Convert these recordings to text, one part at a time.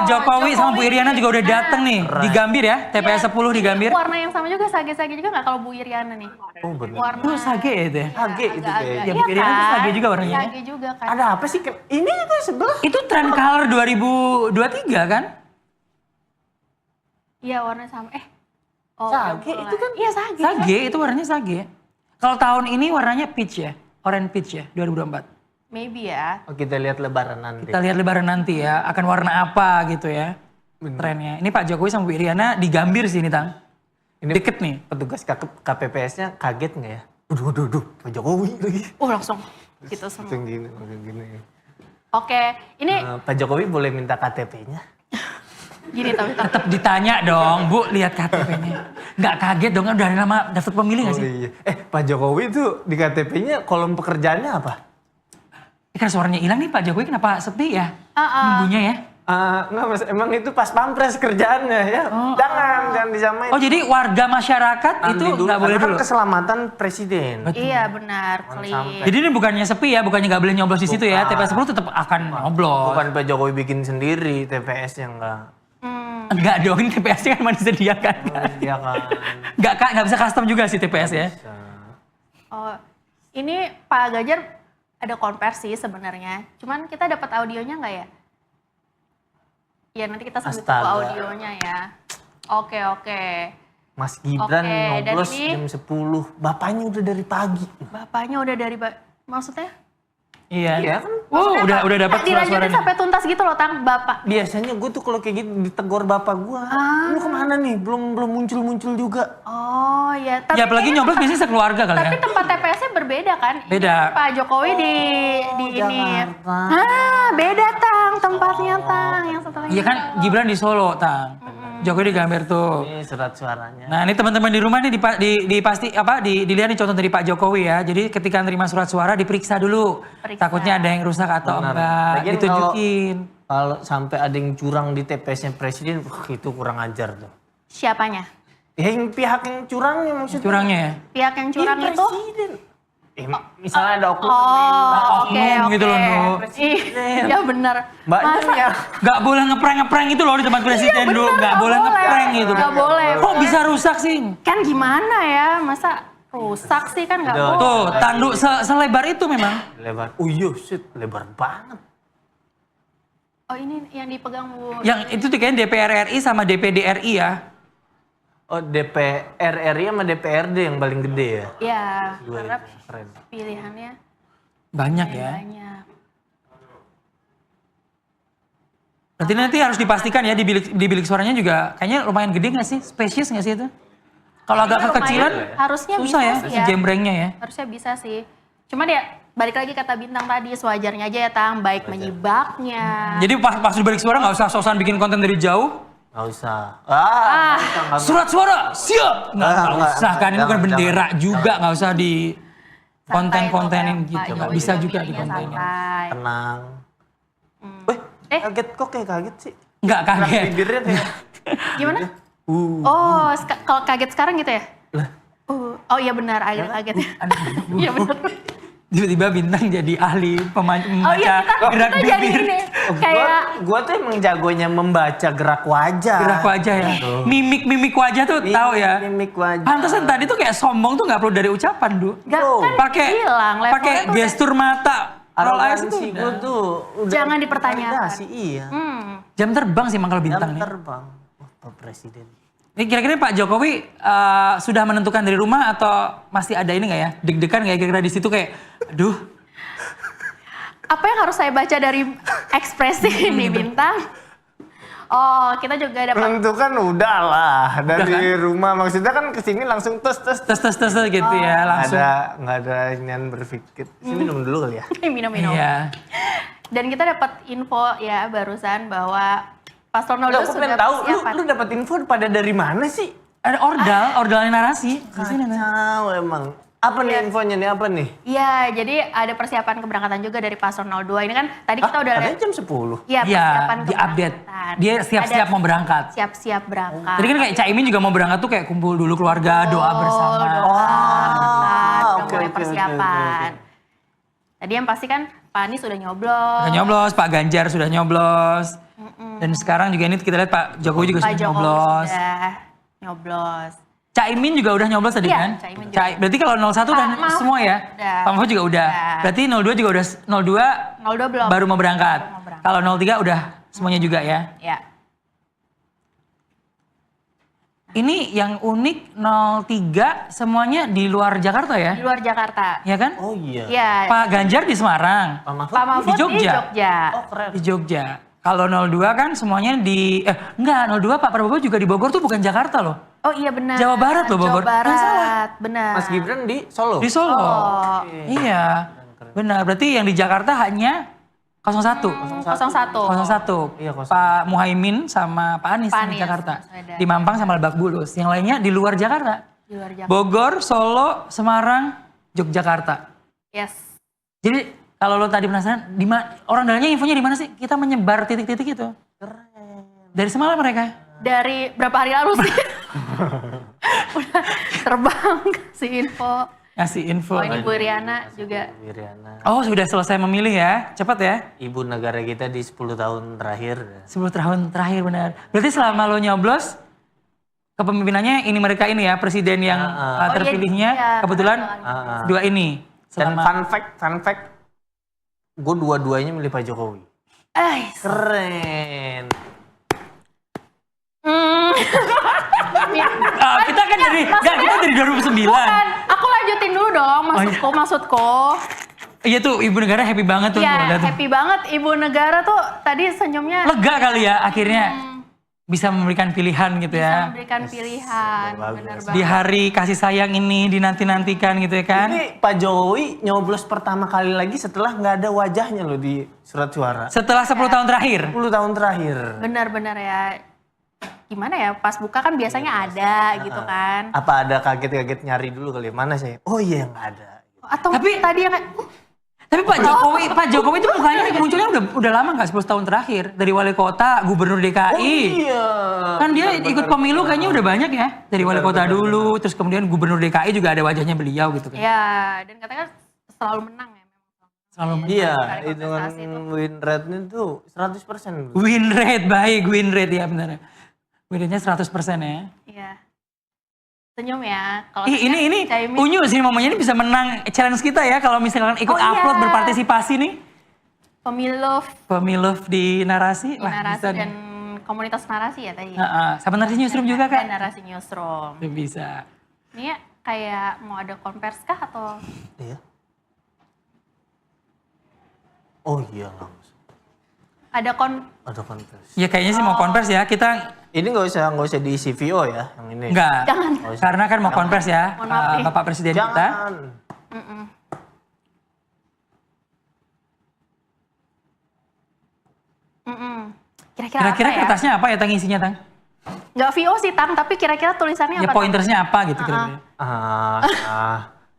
Pak Jokowi sama Bu Iriana juga udah dateng nih di Gambir ya, TPS 10 di Gambir. Warna yang sama juga sage-sage juga nggak kalau Bu Iriana nih? Oh benar. Warna Itu sage ya itu ya? Sage itu kayaknya. Ya, Bu Iriana tuh sage juga warnanya. Sage juga kan. Ada apa sih? Ini itu sebelah. Itu trend color 2023 kan? Iya warna sama. Sage itu kan? Iya sage. Sage, itu warnanya sage. Kalau tahun ini warnanya peach ya, orange peach ya, 2024. Maybe ya. Oh, kita lihat lebaran nanti. Kita lihat lebaran nanti ya, akan warna apa gitu ya trennya. Ini Pak Jokowi sama Bu Iriana di Gambir sih ini, Tang. Ini Deket nih. Petugas KPPS-nya kaget nggak ya? Waduh, Pak Jokowi lagi. Langsung gitu semua. Langsung gini. Oke, ini Pak Jokowi boleh minta KTP-nya? gini tapi Tetap ditanya dong, Bu, lihat KTP-nya. Nggak kaget dong, kan udah ada nama daftar pemilih nggak sih? Iya. Pak Jokowi itu di KTP-nya kolom pekerjaannya apa? Karena suaranya hilang nih Pak Jokowi, kenapa sepi ya minggunya ya? Enggak mas, emang itu pas pampres kerjaannya ya. Jangan disamain. Oh jadi warga masyarakat itu nggak boleh Karena dulu? kan keselamatan presiden. Iya benar, clean. Jadi ini bukannya sepi ya, bukannya nggak boleh nyoblos di situ ya, TPS 10 tetap akan nyoblos. Bukan Pak Jokowi bikin sendiri TPS-nya enggak. Enggak dong, ini TPS-nya kan masih disediakan. Iya kan. Nggak bisa custom juga sih TPS ya. Oh, ini Pak Ganjar ada konversi sebenarnya. Cuman kita dapat audionya nggak ya? Ya nanti kita sambil tunggu Astaga. audionya ya. Oke. Mas Gibran Oke, dan nyoblos ini- jam 10. Bapaknya udah dari pagi. Bapaknya udah dari maksudnya? Iya. Kan Oh udah dapat Dilanjutin suara-suaranya. sampai tuntas gitu loh, Tang, Bapak. biasanya gue tuh kalau kayak gitu ditegor bapak gue. Lu kemana nih? Belum muncul juga. Oh ya, tapi Ya apalagi nyoblos biasanya sekeluarga kali ya. tapi tempat TPS-nya berbeda kan? Beda. Ini Pak Jokowi di ini. Jakarta. Beda Tang, tempatnya Tang yang satu lagi. Iya kan Gibran di Solo, Tang. Jokowi di Gambir tuh. Ini surat suaranya. Nah ini teman-teman di rumah nih dilihat nih contoh dari Pak Jokowi ya. Jadi ketika nerima surat suara diperiksa dulu. Periksa. Takutnya ada yang rusak atau Benar. enggak. Lagian Ditunjukin. Kalau sampai ada yang curang di TPS-nya presiden, itu kurang ajar tuh. Siapanya? Ya yang pihak yang curangnya maksudnya. Curangnya ya. Pihak yang curang Iya, itu? presiden. Misalnya ada oknum. oknum gitu loh, Nu. Iya benar. Mbaknya ya. Gak boleh ngeprank gitu loh di tempat presiden dulu. Gak boleh ngeprank gitu. Gak boleh. Kok bisa rusak sih? Kan gimana ya, masa rusak sih kan gak boleh. Tuh tanduk selebar itu memang. Lebar. Oh iya, shit, lebar banget. Oh ini yang dipegang Bu. Yang itu tuh kayaknya DPR RI sama DPD RI ya. Oh DPR RI sama DPRD yang paling gede ya? Iya, Dua karena itu, keren. pilihannya Banyak ya. banyak. Nanti harus dipastikan ya di bilik suaranya juga kayaknya lumayan gede nggak sih? Spesies nggak sih itu? Kalau agak Lumayan, kekecilan harusnya susah bisa ya, sih ya. jembrengnya ya. Harusnya bisa sih. Cuma dia balik lagi kata Bintang tadi, sewajarnya aja ya Tang, baik menyibaknya. Jadi pas di balik suara nggak usah sosokan bikin konten dari jauh. Nggak usah. Surat suara siap. Nggak usah kan ini bukan jangan. bendera juga nggak usah di Santai konten-kontenin tuh, Pak gitu. Nggak Jokowi bisa juga juga di pilihnya kontenin. santai. Tenang. Kaget kok kayak kaget sih. Nggak kaget. Bibirnya kayak. Gimana? Oh, kalau kaget sekarang gitu ya? Oh iya benar, agak kaget. Iya benar. Tiba-tiba Bintang jadi ahli Oh membaca iya, gerak kita jadi bibir. ini. Kayak Gua tuh emang jagonya membaca gerak wajah. Gerak wajah ya. Mimik wajah tuh tahu ya. Mimik wajah. Pantesan tadi tuh kayak sombong tuh nggak perlu dari ucapan, Du. gak kan Pakai hilang levelnya pakai tuh udah- gestur mata. Roll eyes itu Arogansi udah. gua tuh udah Jangan dipertanyakan. validasi, iya. Jam terbang sih emang kalau Jam Bintang nih. terbang. Pak Presiden. Ini kira-kira Pak Jokowi sudah menentukan dari rumah atau masih ada ini nggak ya? Deg-degan nggak ya kira-kira di situ kayak, aduh. Apa yang harus saya baca dari ekspresi ini Bintang? Oh, kita juga dapat Menentukan udah lah dari rumah, maksudnya kan kesini langsung tes Tes gitu ya langsung. nggak ada inian berpikir. Sini minum dulu kali ya. minum-minum. Iya. Dan kita dapat info ya barusan bahwa Paslon 02 Loh, aku sudah pengen tahu persiapan. lu dapat info pada dari mana sih? Ada ordal narasi di sini. Kacau emang. Apa nih infonya nih, apa nih? Iya, jadi ada persiapan keberangkatan juga dari Paslon 02. Ini kan tadi kita udah Katanya lihat. jam 10. Iya, Iya, persiapan di-update. keberangkatan. Dia siap-siap Ada mau berangkat. Siap-siap berangkat. Tadi kan kayak Caimin juga mau berangkat tuh kayak kumpul dulu keluarga, doa bersama. Udah oke, mulai oke, persiapan. Tadi yang pasti kan Pak Anies sudah nyoblos. Udah nyoblos, Pak Ganjar sudah nyoblos. Dan sekarang juga ini kita lihat Pak Jokowi juga Pak sudah Jokowi nyoblos. sudah nyoblos. Caimin juga udah nyoblos tadi Iya, kan? Caimin juga. Berarti kalau 01 dan Mahfud semua ya? udah. Pak Mahfud juga udah. Udah. Berarti 02 juga udah, 02 belum. baru mau berangkat. Baru mau berangkat. Kalau 03 udah semuanya juga ya? Ya. Ini yang unik 03 semuanya di luar Jakarta ya? Di luar Jakarta. Ya kan? Oh iya. Iya. Pak Ganjar di Semarang, Pak Mahfud? Pak Mahfud di Jogja. Oh keren. di Jogja. Kalau 02 kan semuanya di, enggak 02 Pak Prabowo juga di Bogor tuh bukan Jakarta loh. Oh iya benar. Jawa Barat loh, Bogor. Jawa Nggak salah. Barat, benar. Mas Gibran di Solo? Di Solo. Oh. Iya, benar. Berarti yang di Jakarta hanya 01. 01. 01. Iya, 01. Pak Muhaimin sama Pak Anies Pak di Anies, Jakarta. Baswedan. Di Mampang sama Lebak Bulus. Yang lainnya di luar Jakarta. Di luar Jakarta. Bogor, Solo, Semarang, Yogyakarta. Yes. Jadi kalau lo tadi penasaran, orang dalamnya infonya di mana sih? Kita menyebar titik-titik itu. Keren. Dari semalam mereka. Dari berapa hari lalu sih? Udah terbang kasih info. Ngasih info. Oh ini Bu Riana juga. Wiriana. Oh sudah selesai memilih ya, cepat ya. Ibu negara kita di 10 tahun terakhir. 10 tahun terakhir benar. Berarti selama lo nyoblos, kepemimpinannya ini mereka ini ya, presiden yang Oh, terpilihnya iya, kebetulan dua ini. Dan Selama, fun fact, gue dua-duanya milih Pak Jokowi. Keren. Ya. kita kan dari, enggak, kita dari 2009. Bukan, aku lanjutin dulu dong maksudku. Iya tuh, ibu negara happy banget tuh. Iya, lihat tuh. happy banget ibu negara tuh tadi senyumnya Lega kali ya akhirnya bisa memberikan pilihan gitu bisa ya. memberikan pilihan. Bagus. Benar Di banget. hari kasih sayang ini dinanti-nantikan gitu ya kan. Ini Pak Jokowi nyoblos pertama kali lagi setelah nggak ada wajahnya loh di surat suara. Setelah 10 tahun terakhir. 10 tahun terakhir. Benar-benar ya. Gimana ya, pas buka kan biasanya ada gitu kan. Apa ada kaget-kaget nyari dulu kali ya? Mana sih? Oh iya nggak ada. Atau Tapi- tadi yang kayak, Tapi Pak Jokowi itu mukanya munculnya udah lama nggak 10 tahun terakhir. Dari wali kota, gubernur DKI. Iya. Kan dia ikut pemilu kayaknya udah banyak ya. Dari wali kota dulu, terus kemudian gubernur DKI juga ada wajahnya beliau gitu kan. ya dan katanya selalu menang ya memang. Selalu Iya, Kali hitungan kontestasi itu. win rate-nya tuh 100%. win rate, baik win rate ya benar. Win rate-nya 100% ya. Iya. Senyum ya. Kalau Ih, ini Caimin, unyu sih momennya ini bisa menang challenge kita ya kalau misalkan ikut Oh, iya. upload berpartisipasi nih. pemilu Di narasi. di Wah, narasi bisa dan nih. komunitas narasi ya tadi. Sama narasi newsroom juga Dan Kak. narasi newsroom. Bisa. Ini ya kayak mau ada konvers kah atau Iya. Oh iya langsung. ada Ada konversi. Ya kayaknya sih mau konvers ya. Kita Ini nggak usah diisi VO ya, yang ini. enggak. Jangan. Karena kan mau konvers ya. Mohon maaf nih. Bapak Presiden kita. Jangan. kira-kira Kira-kira apa ya? kertasnya apa ya Tang isinya Tang? Nggak VO sih Tang, tapi kira-kira tulisannya Ya apa? Tang? pointersnya apa gitu kira-kira.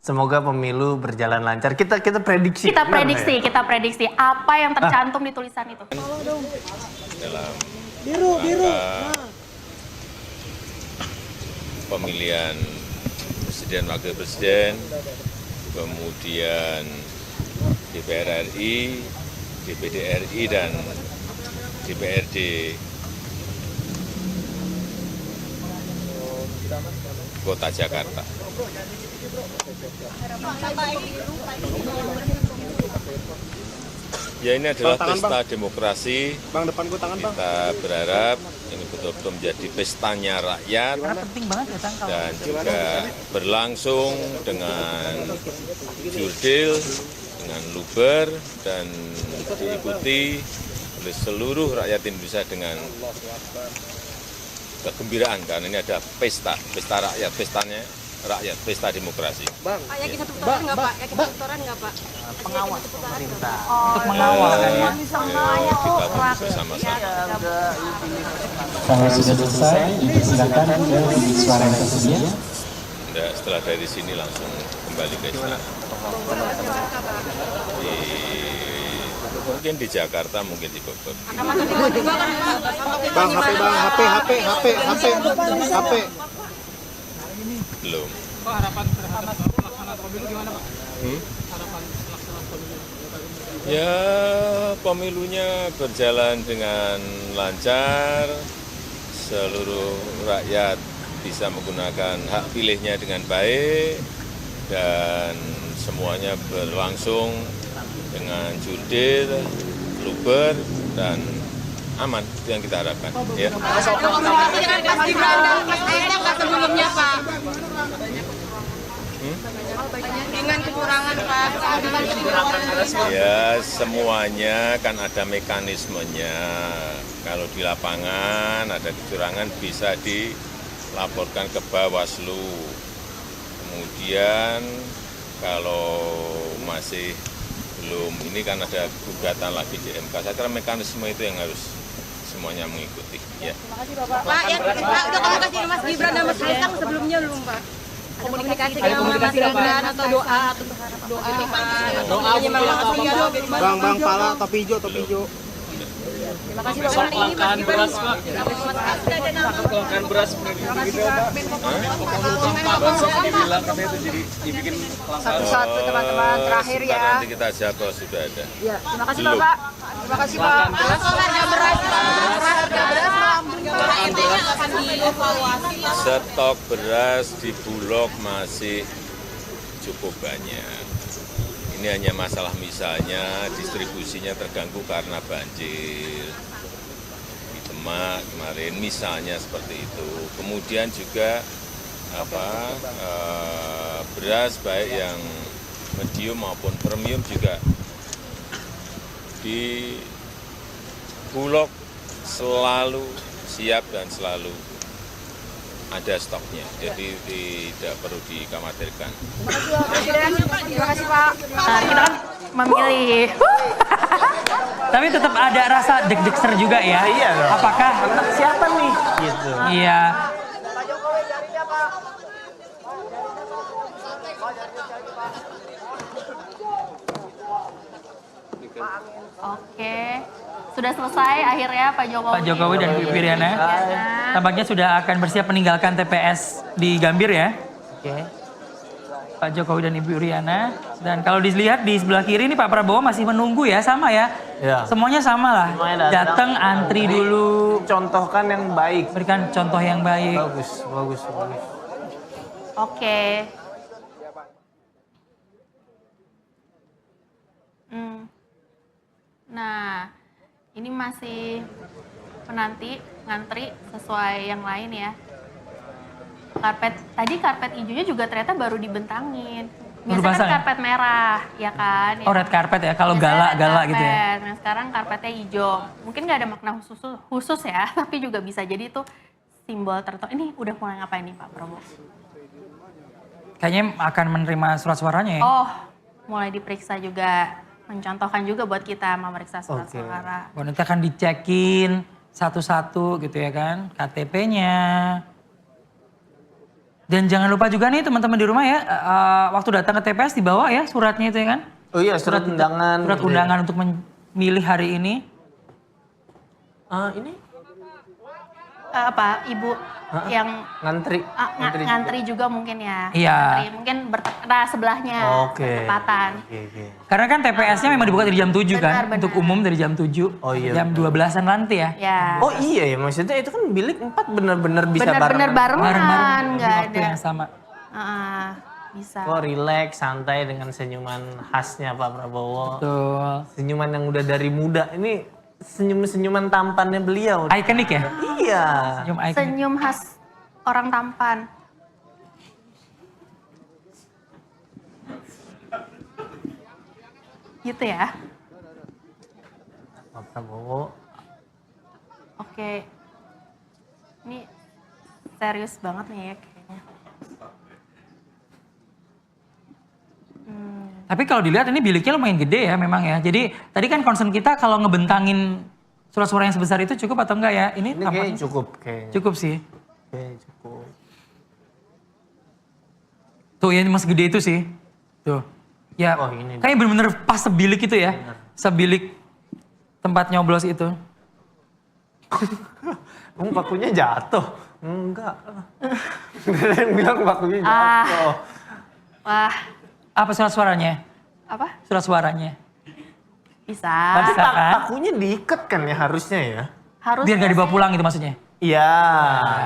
Semoga pemilu berjalan lancar. Kita prediksi. Kita benar prediksi, nggak ya? kita prediksi apa yang tercantum di tulisan itu. Pemilihan presiden wakil presiden, kemudian DPR RI, DPD RI dan DPRD Kota Jakarta. Ya ini adalah pesta demokrasi. Bang, depan gue tangan bang. Kita berharap ini betul-betul menjadi pestanya rakyat Karena penting banget ya Tang kalau dan juga berlangsung dengan jurdil, dengan luber dan diikuti oleh seluruh rakyat Indonesia dengan kegembiraan karena ini ada pesta rakyat, pestanya rakyat, pesta demokrasi. Bang, Pak, yakin satu putaran nggak Pak? Yakin satu putaran nggak Pak? Pengawas pemerintah. untuk mengawal kan ya. Ayo kita tunggu bersama-sama. Kalau sudah selesai, dipersilakan ke bilik suara yang tersedia. Nah, setelah dari sini langsung kembali ke istana. Mungkin di Jakarta, mungkin di Bogor. bang, HP. Belum. Ya, pemilunya berjalan dengan lancar, seluruh rakyat bisa menggunakan hak pilihnya dengan baik, dan semuanya berlangsung dengan jurdil, luber, dan aman. Itu yang kita harapkan. Ya. Mas Gibran dan Mas Ahyar nggak sebelumnya Pak? Dengan kekurangan Pak. Ya, semuanya kan ada mekanismenya. Kalau di lapangan ada kecurangan bisa dilaporkan ke Bawaslu. Kemudian kalau masih belum, ini kan ada gugatan lagi di MK. Saya kira mekanisme itu yang harus semuanya mengikuti. Ya. Pak, ya, Pak udah komunikasi dengan Mas Gibran dan Mas Kaisang sebelumnya belum Pak? Komunikasi dengan Mas Gibran atau doa atau doa menyemangati Bang pala topi hijau. Terima kasih Bapak. Ini Mas Gibran. Kelangkaan beras Satu-satu teman-teman terakhir ya. Nanti kita jawab kalau sudah ada. Ya, terima kasih Bapak. Terima kasih Pak. Harga beras akan dievaluasi. Stok beras di Bulog masih cukup banyak. Ini hanya masalah misalnya distribusinya terganggu karena banjir di Demak kemarin, misalnya seperti itu. Kemudian juga beras baik yang medium maupun premium juga di Bulog selalu siap dan selalu ada stoknya, jadi tidak perlu dikhawatirkan. Terima kasih Pak. Nah, kita kan memilih. Tapi tetap ada rasa deg-degser juga ya. Iya dong. Apakah Siapa nih? Gitu. iya. Oke. Sudah selesai akhirnya Pak Jokowi. Pak Jokowi dan Bu Iriana tampaknya sudah akan bersiap meninggalkan TPS di Gambir ya. Oke. Pak Jokowi dan Ibu Iriana. Dan kalau dilihat di sebelah kiri ini Pak Prabowo masih menunggu ya, sama ya. Ya. Semuanya sama lah. Semuanya Datang antri dulu, Contohkan yang baik. berikan contoh yang baik. Bagus. Oke. Nah, ini masih penanti ngantri sesuai yang lain ya. Karpet hijaunya juga ternyata baru dibentangin. Baru Biasanya pasang kan ya? karpet merah, ya kan? Oh, red carpet ya, kalau Biasanya gala red gitu ya. carpet. Nah, sekarang karpetnya hijau. Mungkin nggak ada makna khusus ya, tapi juga bisa jadi itu simbol tertentu. Ini udah mulai ngapain nih Pak Prabowo? Kayaknya akan menerima surat suaranya ya. Oh, mulai diperiksa juga. Mencontohkan juga buat kita memeriksa surat Oke. suara. Bahwa nanti akan dicekin satu-satu gitu ya kan, KTP-nya. Dan jangan lupa juga nih teman-teman di rumah ya, waktu datang ke TPS dibawa ya suratnya itu ya kan. Oh iya, surat undangan. Surat undangan untuk memilih hari ini. Ini Apa, Ibu yang ngantri. ngantri juga mungkin ya? Iya. Ngantri, mungkin sebelahnya. Oke. Bertepatan. Oke. Karena kan TPS-nya memang dibuka dari jam 7 kan, Benar. untuk umum dari jam 7, Oh iya, jam 12-an nanti ya. Ya. Oh iya ya, maksudnya itu kan bilik 4 bener-bener bisa Bener-bener barengan, Bareng-bareng di nggak waktu ada. yang sama. Bisa. Oh relax, santai dengan senyuman khasnya Pak Prabowo. Betul. Senyuman yang udah dari muda. Ini senyuman tampannya beliau. Ikonik ya? Iya. Senyum ikonik. Senyum khas orang tampan. Gitu ya. Pak Prabowo. Oke. Ini serius banget nih ya kayaknya. Tapi kalau dilihat ini biliknya lumayan gede ya memang ya. Jadi tadi kan concern kita kalau ngebentangin surat suara yang sebesar itu cukup atau enggak ya? Ini Ini tampaknya kayaknya cukup kayaknya. cukup sih. Kayaknya cukup. Tuh ya mas gede itu sih. Tuh. Ya Oh, ini. kayaknya bener-bener pas sebilik itu ya. Sebilik tempat nyoblos itu. Kamu pakunya jatuh. Enggak. Nggak ada yang bilang pakunya jatuh. Wah, Apa surat suaranya? apa? Surat suaranya. Bisa. Tapi Bisa kan? pakunya diikat kan ya harusnya ya. Harus Biar gak dibawa pulang gitu maksudnya. Iya,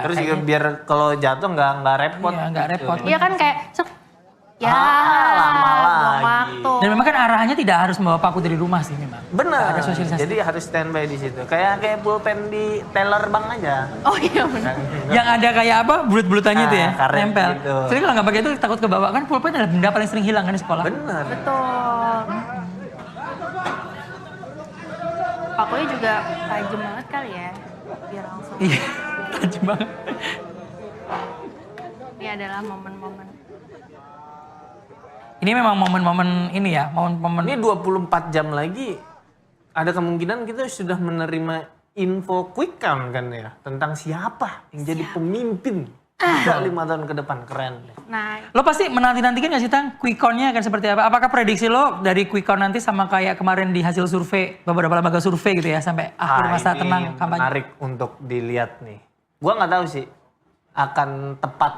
terus juga biar kalau jatuh nggak repot. Iya, nggak repot. Iya kan kayak cek. Ya, lama buang lagi. waktu. Dan memang kan arahannya tidak harus membawa paku dari rumah sih memang. Benar. Ada sosialisasi. Jadi harus standby di situ. Kayak pulpen di teller bank aja. Oh iya benar. Yang ada kayak apa bulut-bulutannya itu ya, karet nempel. gitu. Jadi kalau nggak pakai itu takut kebawa kan pulpen adalah benda paling sering hilang kan di sekolah. Benar. Betul. Pakunya juga tajam banget kali ya. Biar langsung. Iya, tajam banget. Ini adalah momen-momen. Ini memang momen-momen ini ya, momen-momen. Ini 24 jam lagi ada kemungkinan kita sudah menerima info quick count kan ya tentang siapa yang jadi pemimpin Udah 5 tahun ke depan, keren. Nah, Lo pasti menanti-nantikan gak sih Tang, quick count-nya akan seperti apa? Apakah prediksi lo dari quick count nanti sama kayak kemarin di hasil survei, beberapa lembaga survei gitu ya, sampai akhir masa ini tenang kampanye? menarik untuk dilihat nih. Gua nggak tahu sih akan tepat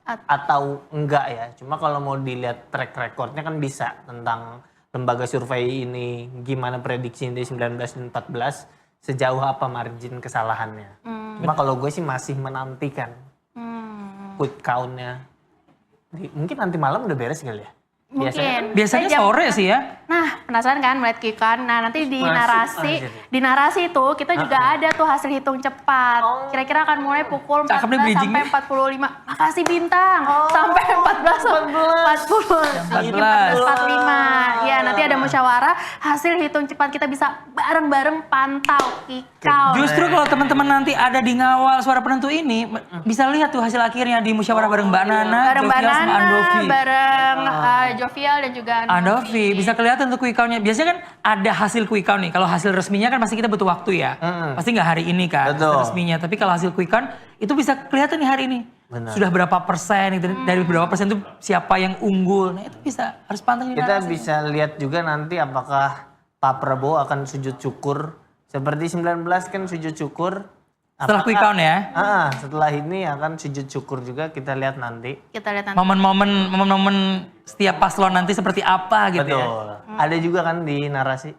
atau enggak ya. Cuma kalau mau dilihat track recordnya kan bisa tentang lembaga survei ini, gimana prediksi di 19 dan 14, sejauh apa margin kesalahannya. Cuma kalau gue sih masih menantikan quick count-nya. Mungkin nanti malam udah beres kali ya? mungkin. Biasanya Jam sore 4. sih ya. Nah, penasaran kan melihat quick count? Nah, nanti di Masuk narasi, aja nih. di narasi itu kita juga ada tuh hasil hitung cepat. Kira-kira akan mulai pukul Cakep nih 14 bridgingnya. sampai 45. Makasih Bintang. Sampai 14 45. Ya, nanti ada musyawarah, hasil hitung cepat kita bisa bareng-bareng pantau quick count. Justru kalau teman-teman nanti ada di ngawal suara penentu ini, bisa lihat tuh hasil akhirnya di musyawarah bareng Mbak Nana, Bareng Mbak Jovial sama Nana, Andovi. bareng Jovial dan juga Andovi, bisa kelihatan tuh quick count-nya. Biasanya kan ada hasil quick count nih. Kalau hasil resminya kan pasti kita butuh waktu ya. Pasti nggak hari ini kan hasil Betul. resminya. Tapi kalau hasil quick count itu bisa kelihatan nih hari ini. Benar. Sudah berapa persen gitu. Dari berapa persen itu siapa yang unggul. Nah itu bisa harus pantengin. Kita narasi. bisa lihat juga nanti apakah Pak Prabowo akan sujud syukur. Seperti 19 kan sujud syukur. Setelah quick count ya. Setelah ini akan sujud syukur juga, kita lihat nanti. kita lihat nanti. Momen-momen setiap paslon nanti seperti apa gitu ya. Betul. Ada juga kan di narasi.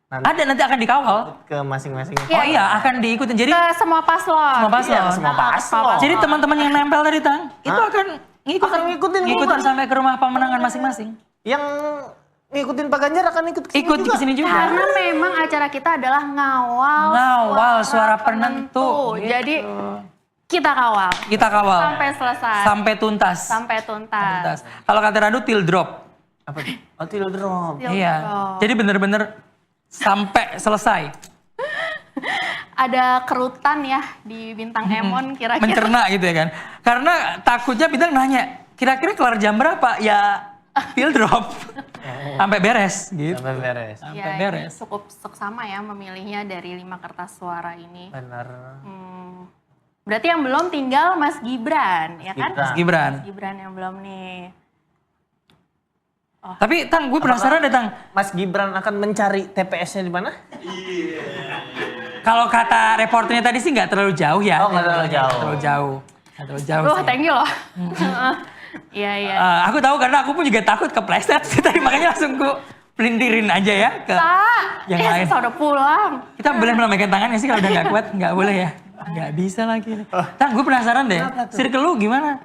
Nanti Ada nanti akan dikawal. ke masing-masing. Oh iya akan diikutin. Jadi Ke semua paslon. semua paslon. Iya, semua paslon. Jadi teman-teman yang nempel tadi Tang, itu akan Akan ngikutin gua. sampai ke rumah pemenangan masing-masing. Yang ngikutin Pak Ganjar akan ikut kesini Ikut juga. ke sini juga. Karena memang acara kita adalah ngawal suara penentu. Gitu. Jadi kita kawal Kita kawal sampai selesai. sampai tuntas. Sampai tuntas. Kalau kata Radu till drop. Apa tuh? Oh, tidak drop. Iya. Jadi bener-bener sampai selesai. Ada kerutan ya di Bintang Emon kira-kira. Mencerna gitu ya kan. Karena takutnya Bintang nanya, kira-kira kelar jam berapa? Ya till drop. Sampai beres gitu. Sampai beres. Sampai Ya, ini beres. cukup seksama ya memilihnya dari 5 kertas suara ini. Benar. Berarti yang belum tinggal Mas Gibran, ya kan? Gibran. Gibran. Mas Gibran yang belum nih. Tapi Tang, gue penasaran deh Tang. Mas Gibran akan mencari TPS-nya di mana? Kalau kata reporternya tadi sih nggak terlalu jauh ya. Oh, nggak terlalu jauh. Nggak terlalu jauh. Nggak terlalu jauh Wah, sih. thank you loh. Iya, iya. Aku tahu karena aku pun juga takut kepleset sih tadi, makanya langsung ku pelintirin aja ya ke yang lain. Sisa udah pulang. Kita boleh melamaikan tangan ya sih kalau udah nggak kuat? Nggak boleh ya? Nggak bisa lagi. Tang, gue penasaran deh. Circle lu gimana?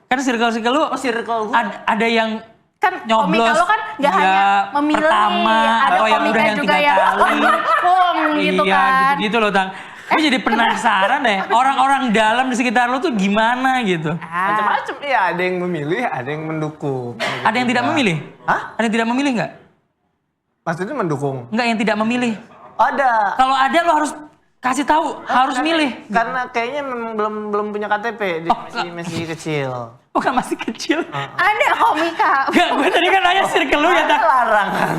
Kan circle lu Oh, circle gue. ada yang Kan komika nyoblos lo kan nggak dia hanya memilih, pertama, ada atau yang komika udah yang juga 3 yang kali. gitu Iya, kan. gitu-gitu loh Tang. Gue jadi penasaran deh, orang-orang dalam di sekitar lu tuh gimana gitu. Macam-macam ya, ada yang memilih, ada yang mendukung. Ada yang tidak memilih? Hah? Ada yang tidak memilih nggak? Maksudnya mendukung? Enggak, yang tidak memilih. Ada. Kalau ada lo harus kasih tahu, harus milih. Karena kayaknya memang belum punya KTP, dia masih kecil. Bukan masih kecil. Ada komika. Enggak, gue tadi kan nanya circle lu ya, Nggak ada Tang. larangan.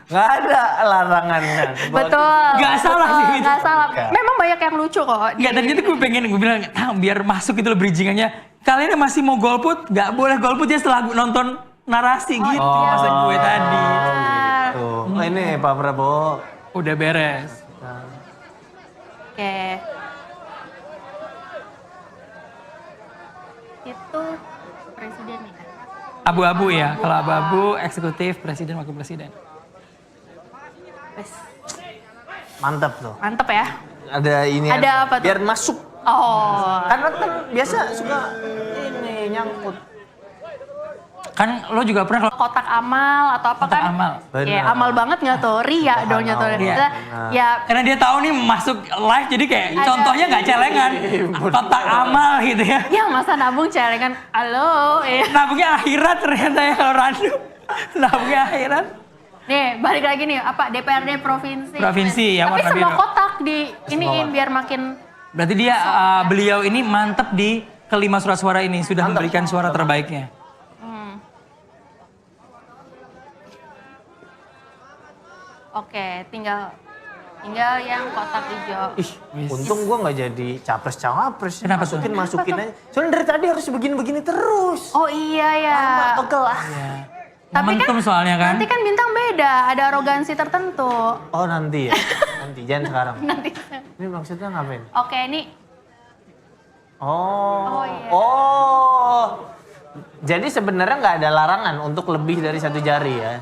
Nggak ada larangan kan. Betul. Nggak salah sih itu. Nggak salah. Memang banyak yang lucu kok. Enggak, tadi itu gue bilang, Tang, biar masuk itu lo bridgingannya. Kalian yang masih mau golput, nggak boleh golput ya setelah nonton narasi gitu. Maksud gue tadi. Tuh. Oh, ini Pak Prabowo. Udah beres. Oke. Itu presiden ya. Abu-abu ya, kalau abu-abu eksekutif, presiden, wakil presiden. Wes, Mantap tuh. mantep ya. Ada ini Ada apa tuh? biar masuk. Oh, Karena kan biasa suka ini nyangkut. Kan lo juga pernah kalau kotak amal atau apa kotak kan? amal. Ya, Benar. amal banget nggak tuh? Ria dong Amal. nyatuin. Iya. Ya, Karena dia tahu nih masuk live jadi kayak Ada. contohnya nggak celengan. Kotak amal gitu ya. ya masa nabung celengan. Halo, Nabungnya akhirat ternyata ya kalau Randu. Nabungnya akhirat. Nih, balik lagi nih, apa DPRD provinsi. Provinsi, ya, Tapi warna semua biru. kotak di iniin biar makin Berarti dia beliau ini mantep di kelima surat suara ini sudah memberikan suara terbaiknya. Oke, tinggal yang kotak hijau. Ih, untung gua nggak jadi capres-cawapres. Kenapa tuh? Masukin aja. Soalnya dari tadi harus begini-begini terus. Oh iya ya. Pegel ah. Tapi Momentum soalnya kan. Nanti kan bintang beda, ada arogansi tertentu. Oh nanti ya? Nanti, jangan sekarang. Nanti. Ini maksudnya ngapain? Oke, ini Oh. Oh, iya. Oh. Jadi sebenarnya nggak ada larangan untuk lebih dari satu jari ya?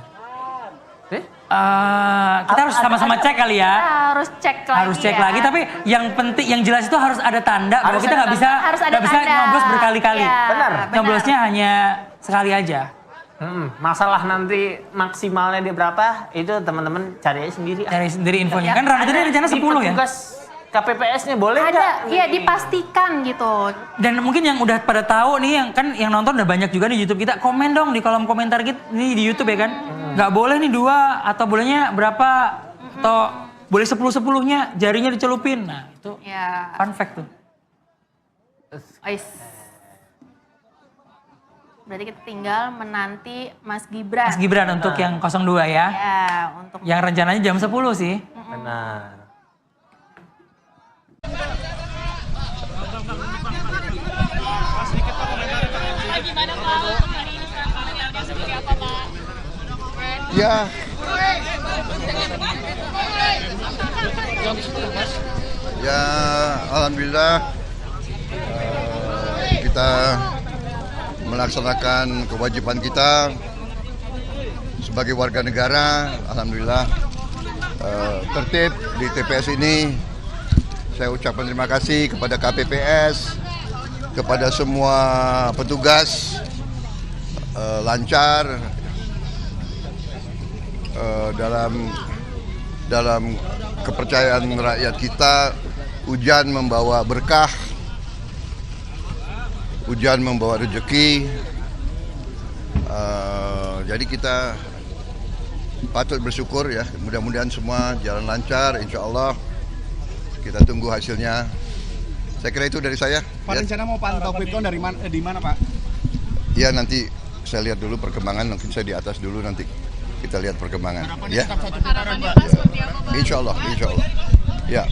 Kita harus sama-sama cek kali ya. kita harus cek lagi. Harus cek ya. lagi, tapi yang penting, yang jelas itu harus ada tanda bahwa Harus kita ada nggak bisa, harus ada nggak bisa tanda. nyoblos berkali-kali. Iya, Benar. Nyoblosnya hanya sekali aja. Masalah nanti maksimalnya dia berapa, itu teman-teman cari aja sendiri. Cari sendiri infonya. Kan Randa tadi rencana 10 ya. Petugas KPPS-nya boleh nggak? Ada, iya dipastikan gitu. Dan mungkin yang udah pada tahu nih, yang nonton udah banyak juga di YouTube kita, komen dong di kolom komentar kita nih di YouTube ya kan. Nggak boleh nih 2 atau bolehnya berapa atau boleh 10-10-nya jarinya dicelupin. Nah itu Ya. fun fact tuh. Ais. Berarti kita tinggal menanti Mas Gibran. Mas Gibran untuk yang 02 ya. Ya, untuk Yang rencananya jam 10 sih. Benar. Ya. Ya, alhamdulillah kita melaksanakan kewajiban kita sebagai warga negara. Alhamdulillah tertib di TPS ini. Saya ucapkan terima kasih kepada KPPS, kepada semua petugas, lancar dalam kepercayaan rakyat kita. Hujan membawa berkah, hujan membawa rezeki. Jadi kita patut bersyukur ya. Mudah-mudahan semua jalan lancar, insya Allah. Kita tunggu hasilnya. Saya kira itu dari saya. Pak, rencana mau pantau quick count di mana Pak? Ya nanti saya lihat dulu perkembangan. Mungkin saya di atas dulu, nanti kita lihat perkembangan. Ya. Insya Allah, insya Allah. Ya.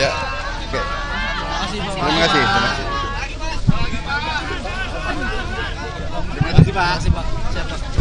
Ya. Oke. Terima kasih. Terima kasih. Terima kasih Pak.